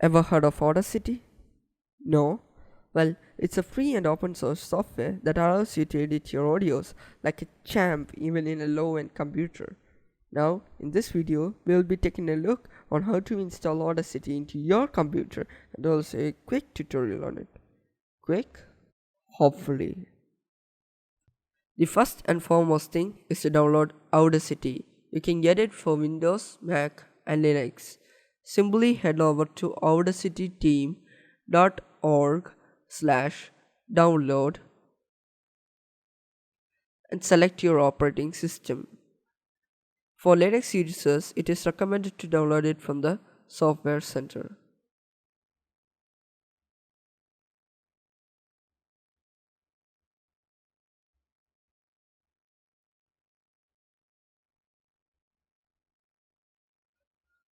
Ever heard of Audacity? No? Well, it's a free and open source software that allows you to edit your audios like a champ even in a low end computer. Now, in this video, we'll be taking a look on how to install Audacity into your computer and also a quick tutorial on it. Quick? Hopefully. The first and foremost thing is to download Audacity. You can get it for Windows, Mac, and Linux. Simply head over to audacityteam.org/download and select your operating system. For Linux users, it is recommended to download it from the Software Center.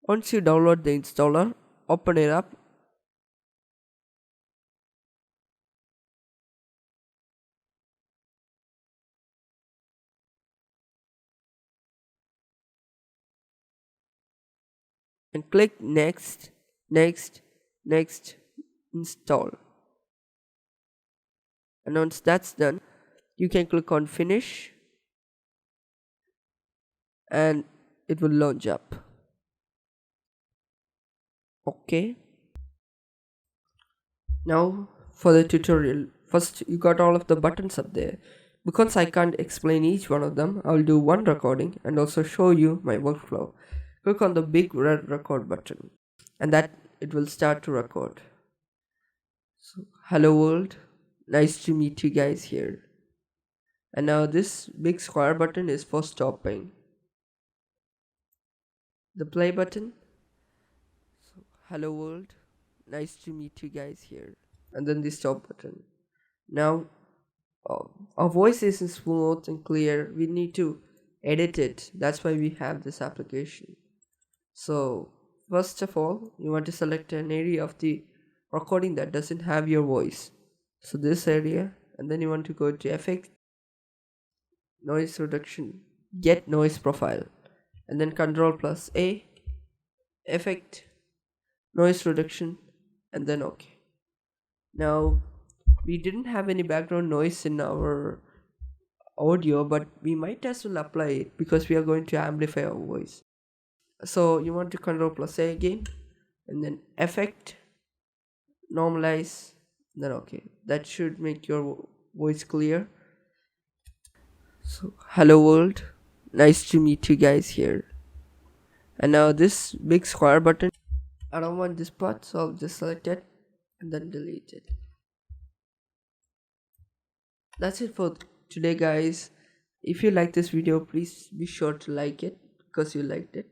Once you download the installer, open it up and click Next, Next, Next, Install. And once that's done, you can click on Finish and it will launch up. Okay. Now for the tutorial. First, you got all of the buttons up there. Because I can't explain each one of them, I'll do one recording and also show you my workflow. Click on the big red record button and that it will start to record. So, hello world, nice to meet you guys here. And now this big square button is for stopping. The play button. So, hello world, nice to meet you guys here. And then the stop button. Now uh, our voice isn't smooth and clear. We need to edit it. That's why we have this application. So first of all, you want to select an area of the recording that doesn't have your voice. So this area, and then you want to go to Effect, Noise Reduction, Get Noise Profile, and then Control plus A, Effect, Noise Reduction, and then OK. Now we didn't have any background noise in our audio, but we might as well apply it because we are going to amplify our voice. So you want to Control plus A again, and then Effect, Normalize, then OK. That should make your voice clear. So hello world, nice to meet you guys here. And now this big square button, I don't want this part, so I'll just select it and then delete it. That's it for today, guys. If you like this video, please be sure to like it because you liked it,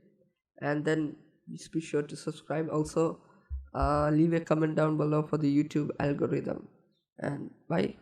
and then just be sure to subscribe. Also leave a comment down below for the YouTube algorithm, and bye.